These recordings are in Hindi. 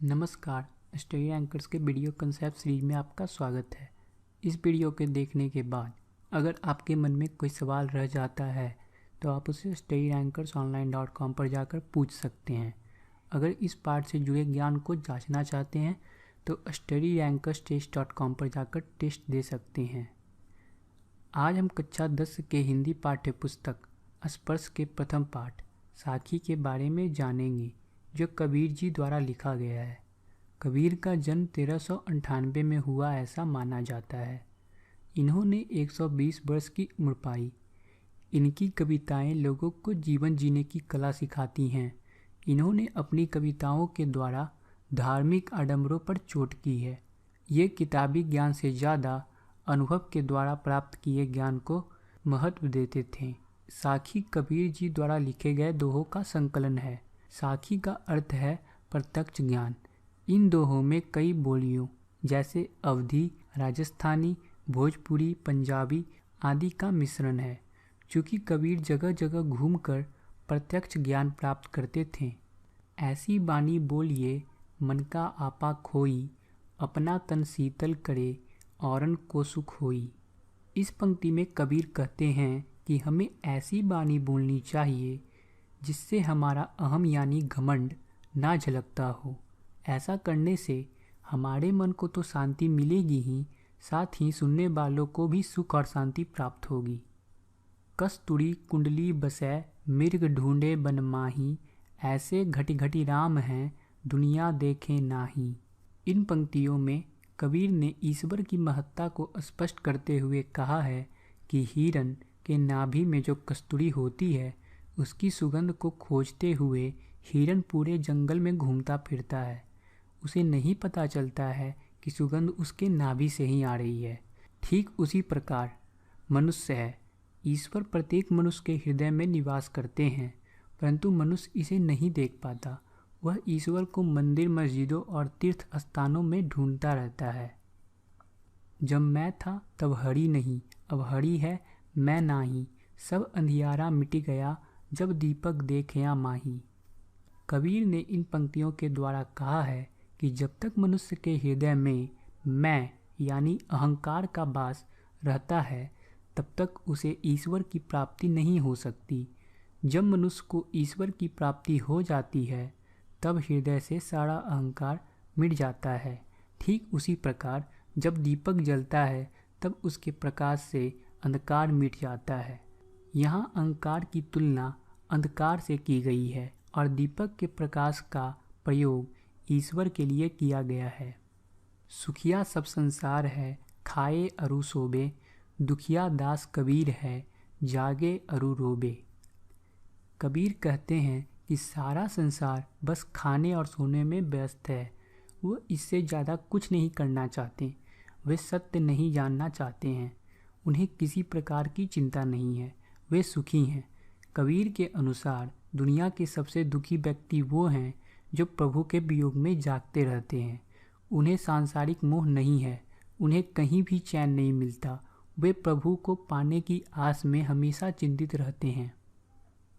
नमस्कार। स्टडी एंकर्स के वीडियो कंसेप्ट सीरीज में आपका स्वागत है। इस वीडियो के देखने के बाद अगर आपके मन में कोई सवाल रह जाता है तो आप उसे studyrankersonline.com पर जाकर पूछ सकते हैं। अगर इस पाठ से जुड़े ज्ञान को जांचना चाहते हैं तो studyrankerstest.com पर जाकर टेस्ट दे सकते हैं। आज हम कक्षा 10 के हिंदी पाठ्य पुस्तक स्पर्श के प्रथम पाठ साखी के बारे में जानेंगे, जो कबीर जी द्वारा लिखा गया है। कबीर का जन्म 1398 में हुआ ऐसा माना जाता है। इन्होंने 120 वर्ष की उम्र पाई। इनकी कविताएं लोगों को जीवन जीने की कला सिखाती हैं। इन्होंने अपनी कविताओं के द्वारा धार्मिक आडंबरों पर चोट की है। ये किताबी ज्ञान से ज़्यादा अनुभव के द्वारा प्राप्त किए ज्ञान को महत्व देते थे। साखी कबीर जी द्वारा लिखे गए दोहों का संकलन है। साखी का अर्थ है प्रत्यक्ष ज्ञान। इन दोहों में कई बोलियों जैसे अवधी, राजस्थानी, भोजपुरी, पंजाबी आदि का मिश्रण है। चूँकि कबीर जगह जगह घूमकर प्रत्यक्ष ज्ञान प्राप्त करते थे। ऐसी बानी बोलिए मन का आपा खोई, अपना तन शीतल करे औरन को सुख होई। इस पंक्ति में कबीर कहते हैं कि हमें ऐसी बानी बोलनी चाहिए जिससे हमारा अहम यानी घमंड ना झलकता हो। ऐसा करने से हमारे मन को तो शांति मिलेगी ही, साथ ही सुनने वालों को भी सुख और शांति प्राप्त होगी। कस्तूरी कुंडली बसै मिर्ग ढूंढे बन माही, ऐसे घटी घटी राम हैं दुनिया देखे नाही। इन पंक्तियों में कबीर ने ईश्वर की महत्ता को स्पष्ट करते हुए कहा है कि हिरन के नाभि में जो कस्तूरी होती है उसकी सुगंध को खोजते हुए हिरन पूरे जंगल में घूमता फिरता है। उसे नहीं पता चलता है कि सुगंध उसके नाभि से ही आ रही है। ठीक उसी प्रकार मनुष्य है। ईश्वर प्रत्येक मनुष्य के हृदय में निवास करते हैं, परंतु मनुष्य इसे नहीं देख पाता। वह ईश्वर को मंदिर, मस्जिदों और तीर्थ स्थानों में ढूंढता रहता है। जब मैं था तब हरि नहीं, अब हरि है मैं नाही, सब अंधियारा मिट गया जब दीपक देखया माही। कबीर ने इन पंक्तियों के द्वारा कहा है कि जब तक मनुष्य के हृदय में मैं यानी अहंकार का वास रहता है तब तक उसे ईश्वर की प्राप्ति नहीं हो सकती। जब मनुष्य को ईश्वर की प्राप्ति हो जाती है तब हृदय से सारा अहंकार मिट जाता है। ठीक उसी प्रकार जब दीपक जलता है तब उसके प्रकाश से अंधकार मिट जाता है। यहाँ अहंकार की तुलना अंधकार से की गई है और दीपक के प्रकाश का प्रयोग ईश्वर के लिए किया गया है। सुखिया सब संसार है खाए अरु सोबे, दुखिया दास कबीर है जागे अरु रोबे। कबीर कहते हैं कि सारा संसार बस खाने और सोने में व्यस्त है। वो इससे ज़्यादा कुछ नहीं करना चाहते। वे सत्य नहीं जानना चाहते हैं। उन्हें किसी प्रकार की चिंता नहीं है। वे सुखी हैं। कबीर के अनुसार दुनिया के सबसे दुखी व्यक्ति वो हैं जो प्रभु के वियोग में जागते रहते हैं। उन्हें सांसारिक मोह नहीं है। उन्हें कहीं भी चैन नहीं मिलता। वे प्रभु को पाने की आस में हमेशा चिंतित रहते हैं।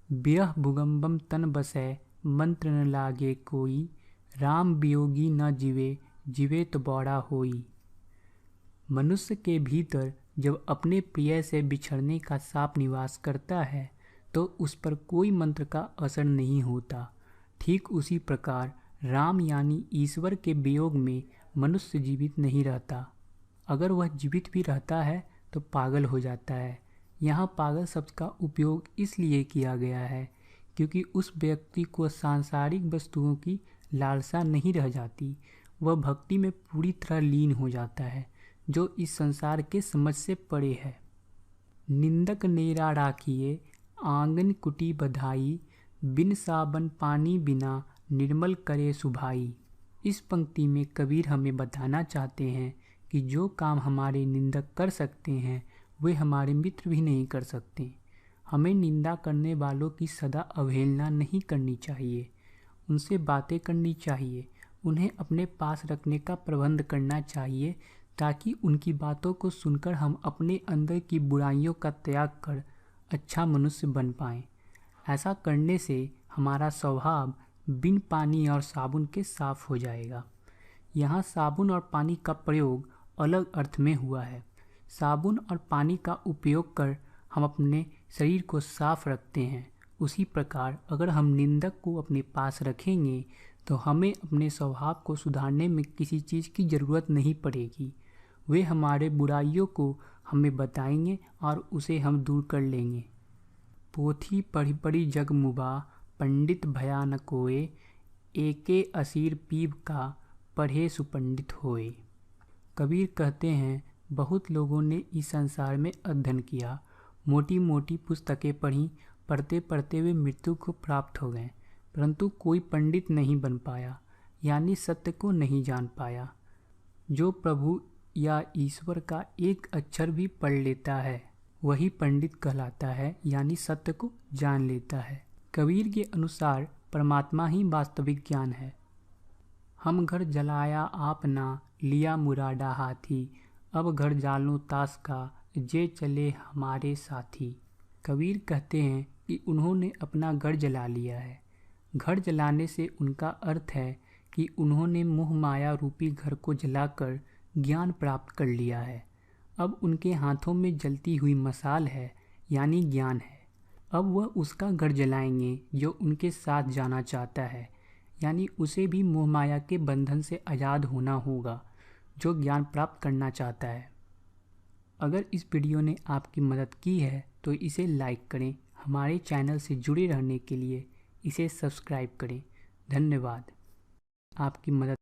बिरह भुगम्बम तन बसै मंत्र न लागे कोई, राम वियोगी न जीवे जीवे तो बौड़ा होई। मनुष्य के भीतर जब अपने प्रिय से बिछड़ने का साप निवास करता है तो उस पर कोई मंत्र का असर नहीं होता। ठीक उसी प्रकार राम यानी ईश्वर के वियोग में मनुष्य जीवित नहीं रहता। अगर वह जीवित भी रहता है तो पागल हो जाता है। यहाँ पागल शब्द का उपयोग इसलिए किया गया है क्योंकि उस व्यक्ति को सांसारिक वस्तुओं की लालसा नहीं रह जाती। वह भक्ति में पूरी तरह लीन हो जाता है जो इस संसार के समझ से परे है। निंदक नेरा राखिए आंगन कुटी बधाई, बिन साबन पानी बिना निर्मल करे सुभाई। इस पंक्ति में कबीर हमें बताना चाहते हैं कि जो काम हमारे निंदक कर सकते हैं वे हमारे मित्र भी नहीं कर सकते। हमें निंदा करने वालों की सदा अवहेलना नहीं करनी चाहिए। उनसे बातें करनी चाहिए। उन्हें अपने पास रखने का प्रबंध करना चाहिए ताकि उनकी बातों को सुनकर हम अपने अंदर की बुराइयों का त्याग कर अच्छा मनुष्य बन पाएं। ऐसा करने से हमारा स्वभाव बिन पानी और साबुन के साफ हो जाएगा। यहाँ साबुन और पानी का प्रयोग अलग अर्थ में हुआ है। साबुन और पानी का उपयोग कर हम अपने शरीर को साफ रखते हैं। उसी प्रकार अगर हम निंदक को अपने पास रखेंगे तो हमें अपने स्वभाव को सुधारने में किसी चीज़ की ज़रूरत नहीं पड़ेगी। वे हमारे बुराइयों को हमें बताएंगे और उसे हम दूर कर लेंगे। पोथी पढ़ी पढ़ी जग मुबा, पंडित भया न कोय, एके असीर पीव का, पढ़े सुपंडित होए। कबीर कहते हैं, बहुत लोगों ने इस संसार में अध्ययन किया, मोटी मोटी पुस्तकें पढ़ी, पढ़ते पढ़ते वे मृत्यु को प्राप्त हो गए, परंतु कोई पंडित नहीं बन पाया, यानी सत्य को नहीं जान पाया। जो प्रभु या ईश्वर का एक अक्षर भी पढ़ लेता है वही पंडित कहलाता है, यानी सत्य को जान लेता है। कबीर के अनुसार परमात्मा ही वास्तविक ज्ञान है। हम घर जलाया आपना, लिया मुरादा हाथी, अब घर जालो ताश का, जे चले हमारे साथी। कबीर कहते हैं कि उन्होंने अपना घर जला लिया है। घर जलाने से उनका अर्थ है कि उन्होंने मोह माया रूपी घर को जलाकर ज्ञान प्राप्त कर लिया है। अब उनके हाथों में जलती हुई मशाल है, यानी ज्ञान है। अब वह उसका घर जलाएंगे जो उनके साथ जाना चाहता है, यानी उसे भी मोह माया के बंधन से आज़ाद होना होगा, जो ज्ञान प्राप्त करना चाहता है। अगर इस वीडियो ने आपकी मदद की है तो इसे लाइक करें। हमारे चैनल से जुड़े रहने के लिए इसे सब्सक्राइब करें। धन्यवाद। आपकी मदद